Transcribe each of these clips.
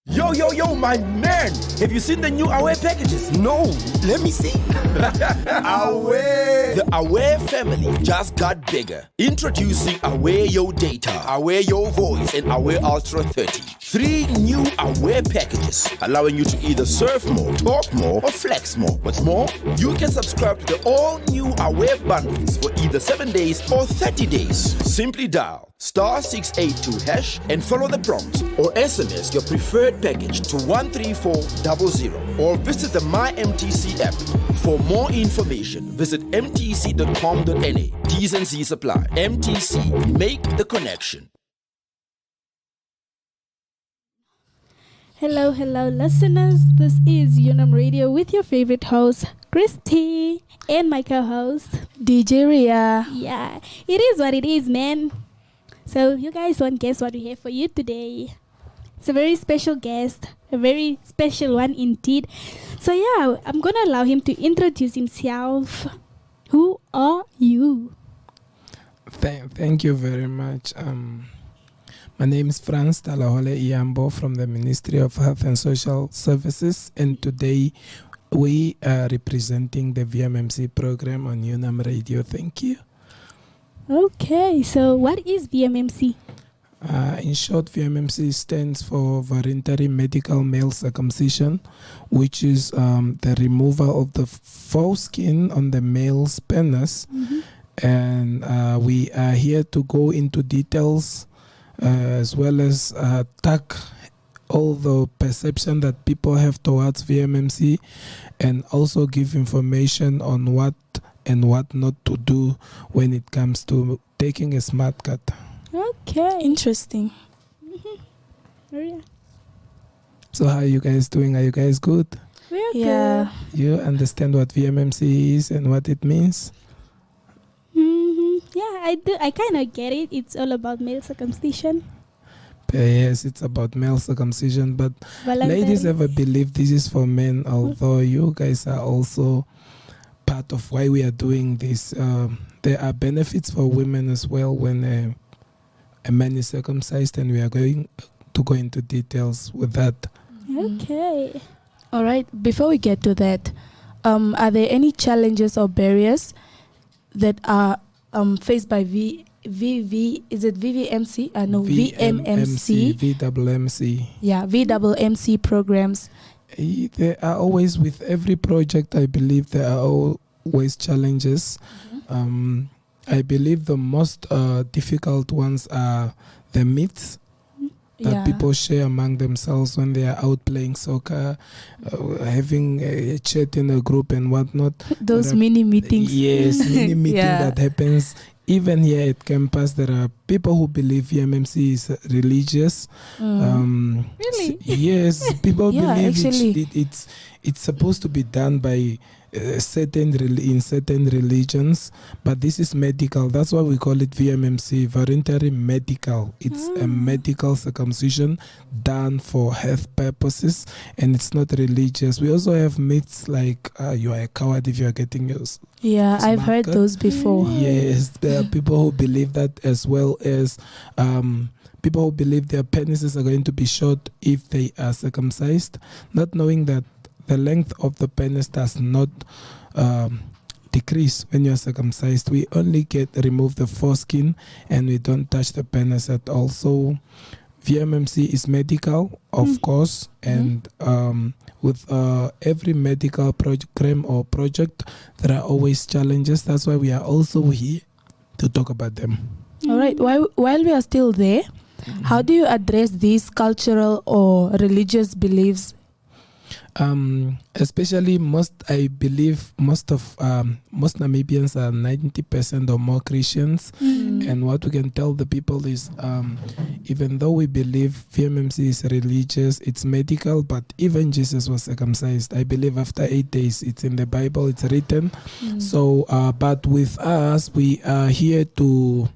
Yo, my man! Have you seen the new Aware packages? No, let me see. Aware! The Aware family just got bigger. Introducing Aware Yo Data, Aware Yo Voice, and Aware Ultra 30. 3 new Aware packages, allowing you to either surf more, talk more, or flex more. What's more, you can subscribe to the all-new Aware bundles for either 7 days or 30 days. Simply dial *682# and follow the prompts, or SMS your preferred package to 13400, or visit the MyMTC app. For more information, visit mtc.com.na. T's and C's apply. MTC, make the connection. Hello, listeners. This is Unam Radio with your favorite host, Christy, and my co-host, DJ Ria. Yeah, it is what it is, man. So you guys won't guess what we have for you today. It's a very special guest, a very special one indeed. So yeah, I'm going to allow him to introduce himself. Who are you? Thank you very much. My name is Franz Talahole Iambo from the Ministry of Health and Social Services, and today we are representing the VMMC program on UNAM Radio. Thank you. Okay, so what is VMMC? In short, VMMC stands for Voluntary Medical Male Circumcision, which is the removal of the foreskin on the male's penis. Mm-hmm. And we are here to go into details as well as tack all the perception that people have towards VMMC, and also give information on what and what not to do when it comes to taking a smart cut. Okay. Interesting. Mm-hmm. Yeah. So how are you guys doing? Are you guys good? We're Yeah. You understand what VMMC is and what it means? Mm-hmm. Yeah, I do. I kind of get it. It's all about male circumcision. Yes, it's about male circumcision, but ladies ever believe this is for men, although you guys are also part of why we are doing this. There are benefits for women as well when a man is circumcised, and we are going to go into details with that. Okay. All right. Before we get to that, are there any challenges or barriers that are faced by is it VVMC? No, VMMC. VMMC. Yeah, VMMC programs. There are always, with every project, I believe there are always challenges. Mm-hmm. I believe the most difficult ones are the myths that people share among themselves when they are out playing soccer, having a chat in a group and whatnot. Those mini meetings. Yes, mini meeting that happens. Even here at campus, there are people who believe VMMC is religious. Really? Yes, people believe actually. it's supposed to be done by in certain religions, but this is medical. That's why we call it VMMC, voluntary medical. It's a medical circumcision done for health purposes, and it's not religious. We also have myths like you are a coward if you are getting yours. Yeah, I've heard those before. Yes, there are people who believe that, as well as people who believe their penises are going to be short if they are circumcised, not knowing that the length of the penis does not decrease when you are circumcised. We only remove the foreskin, and we don't touch the penis at all. So VMMC is medical, of course, and with every medical program or project, there are always challenges. That's why we are also here to talk about them. All right. While we are still there, how do you address these cultural or religious beliefs? Especially I believe most Namibians are 90% or more Christians, and what we can tell the people is, even though we believe VMMC is religious, it's medical, but even Jesus was circumcised. I believe after 8 days. It's in the Bible, it's written. So, but with us, we are here to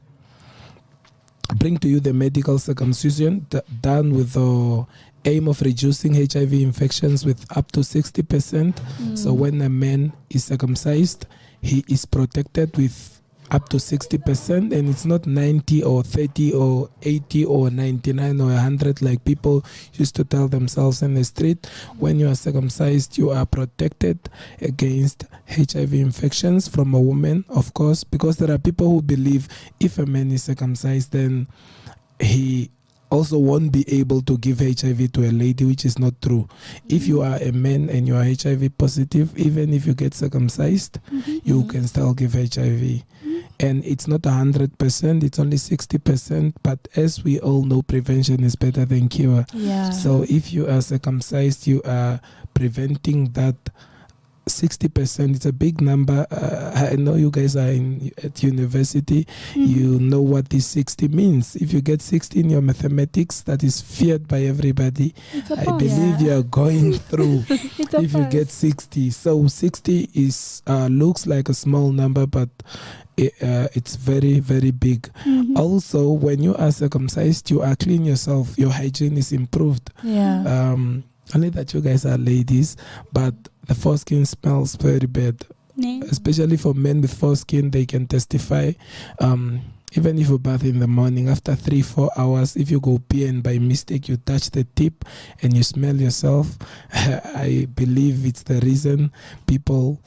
bring to you the medical circumcision done with the aim of reducing HIV infections with up to 60%. So when a man is circumcised, he is protected with up to 60%, and it's not 90 or 30 or 80 or 99 or 100 like people used to tell themselves in the street. When you are circumcised, you are protected against HIV infections from a woman, of course, because there are people who believe if a man is circumcised, then he also won't be able to give HIV to a lady, which is not true. If you are a man and you are HIV positive, even if you get circumcised, you can still give HIV. And it's not 100%, it's only 60%. But as we all know, prevention is better than cure. Yeah. So if you are circumcised, you are preventing that 60%. It's a big number. I know you guys are at university. You know what this 60 means. If you get 60 in your mathematics, that is feared by everybody. I believe you are going through if you get 60. So 60 is looks like a small number, but it's very, very big. Also, when you are circumcised, you are clean yourself. Your hygiene is improved. Yeah. Only that you guys are ladies, but the foreskin smells very bad. Especially for men with foreskin, they can testify. Even if you bath in the morning, after 3-4 hours, if you go pee and by mistake you touch the tip and you smell yourself, I believe it's the reason people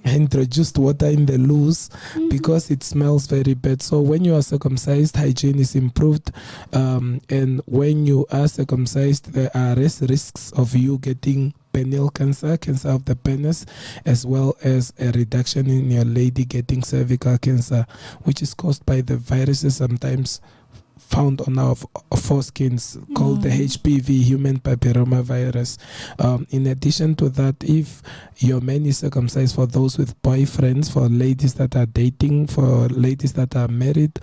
introduced water in the loos, because it smells very bad. So when you are circumcised, hygiene is improved, and when you are circumcised, there are less risks of you getting perineal cancer, cancer of the penis, as well as a reduction in your lady getting cervical cancer, which is caused by the viruses sometimes found on our foreskins, called the HPV, human papilloma virus. In addition to that, if your man is circumcised, for those with boyfriends, for ladies that are dating, for ladies that are married,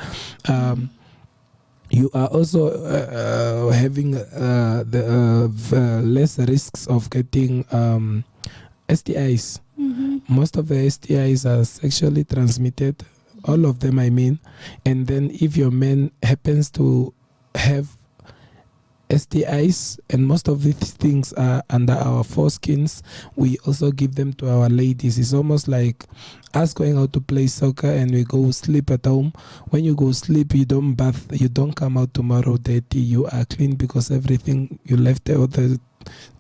you are also having the less risks of getting STIs. Most of the STIs are sexually transmitted, all of them I mean. And then if your man happens to have STIs, and most of these things are under our foreskins, we also give them to our ladies. It's almost like us going out to play soccer and we go sleep at home. When you go sleep, you don't bath, you don't come out tomorrow dirty. You are clean because everything you left there, the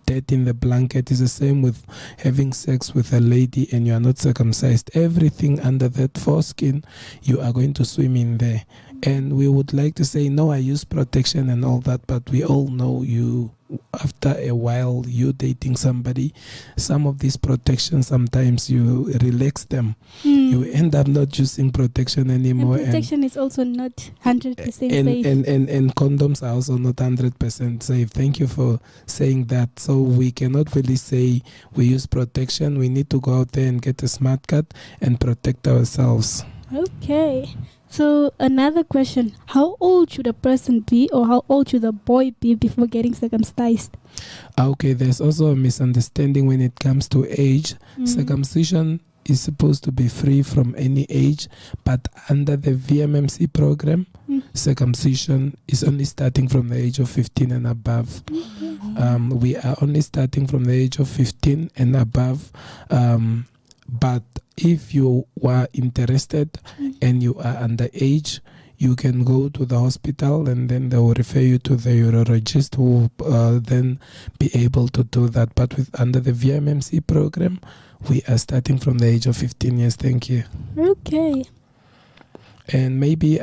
dirt in the blanket. Is the same with having sex with a lady and you are not circumcised. Everything under that foreskin, you are going to swim in there. And we would like to say, no, I use protection and all that, but we all know you, after a while, you dating somebody, some of these protections, sometimes you relax them. You end up not using protection anymore. And protection is also not 100% safe. And condoms are also not 100% safe. Thank you for saying that. So we cannot really say we use protection. We need to go out there and get a smart card and protect ourselves. Okay. So another question, how old should a person be, or how old should a boy be before getting circumcised? Okay, there's also a misunderstanding when it comes to age. Circumcision is supposed to be free from any age, but under the VMMC program, circumcision is only starting from the age of 15 and above. We are only starting from the age of 15 and above, but if you are interested and you are underage, you can go to the hospital and then they will refer you to the urologist, who will then be able to do that. But under the VMMC program, we are starting from the age of 15 years. Thank you. Okay. And maybe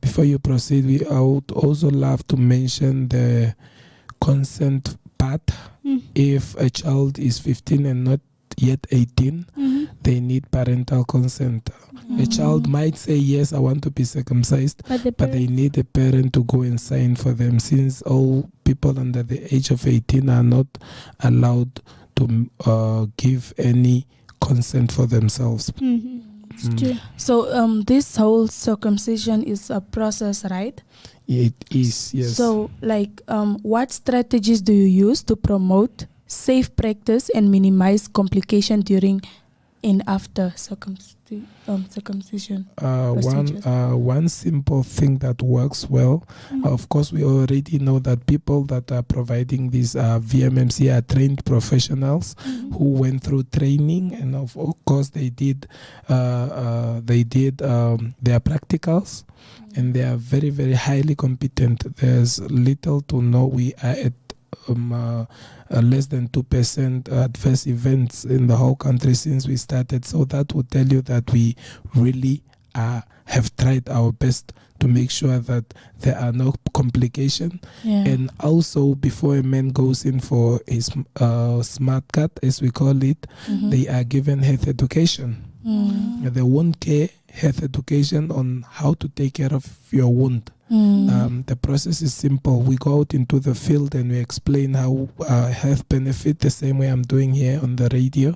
before you proceed, I would also love to mention the consent part. If a child is 15 and not yet 18, they need parental consent. A child might say, yes, I want to be circumcised, but they need a parent to go and sign for them, since all people under the age of 18 are not allowed to give any consent for themselves. So this whole circumcision is a process, right? It is, yes. So like what strategies do you use to promote safe practice and minimize complication during in after circumcision procedures? One simple thing that works well. Of course, we already know that people that are providing these VMMC are trained professionals who went through training, and of course they did their practicals, and they are very, very highly competent. There's little to no. We are at less than 2% adverse events in the whole country since we started. So that would tell you that we really have tried our best to make sure that there are no complications. Yeah. And also, before a man goes in for his smart cut, as we call it, they are given health education. The wound care health education on how to take care of your wound. The process is simple. We go out into the field and we explain how health benefit, the same way I'm doing here on the radio.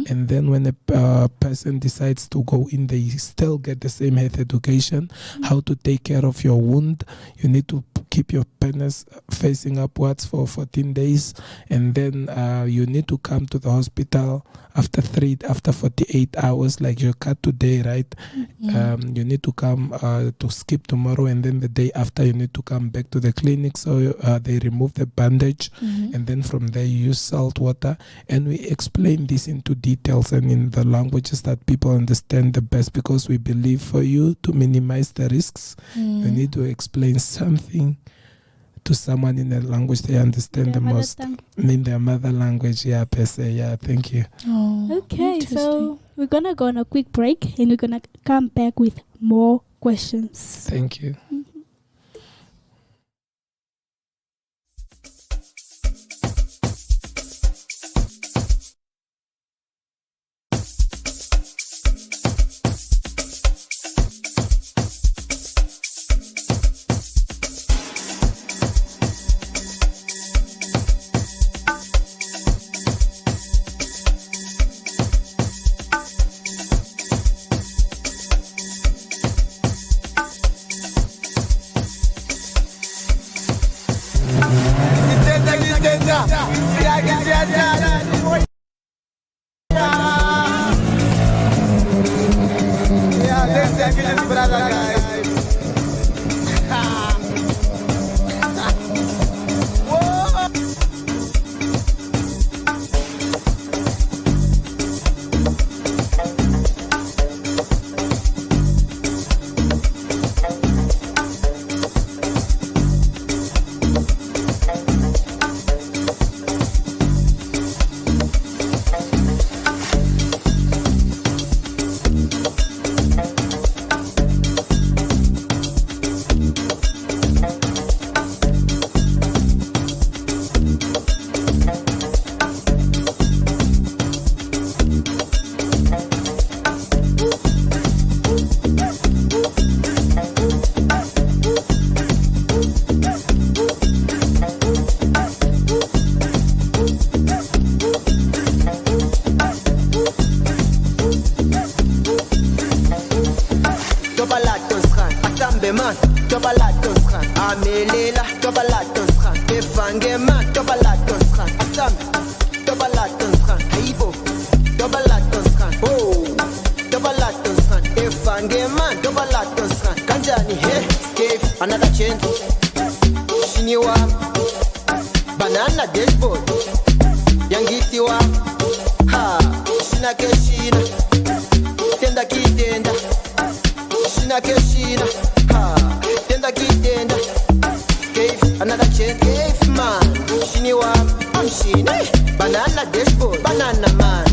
And then when a person decides to go in, they still get the same health education, how to take care of your wound. You need to keep your penis facing upwards for 14 days, and then you need to come to the hospital after 48 hours, like you cut today, right? You need to come to skip tomorrow, and then the day after you need to come back to the clinic. So they remove the bandage, and then from there you use salt water, and we explain this into details and in the languages that people understand the best, because we believe for you to minimize the risks, you need to explain something to someone in a language they understand the most, in their mother language. Per se. Thank you. Okay, so we're gonna go on a quick break, and we're gonna come back with more questions. Thank you. Another chance, Shiniwa, Banana Dashboard, Yangitiwa, Ha, Shinake Shina, Tenda Kitenda, Shinake Shina, Ha, Tenda Kitenda, Cave, another chance, Cave man, Shiniwa, I'm Shina, Banana Dashboard, Banana man.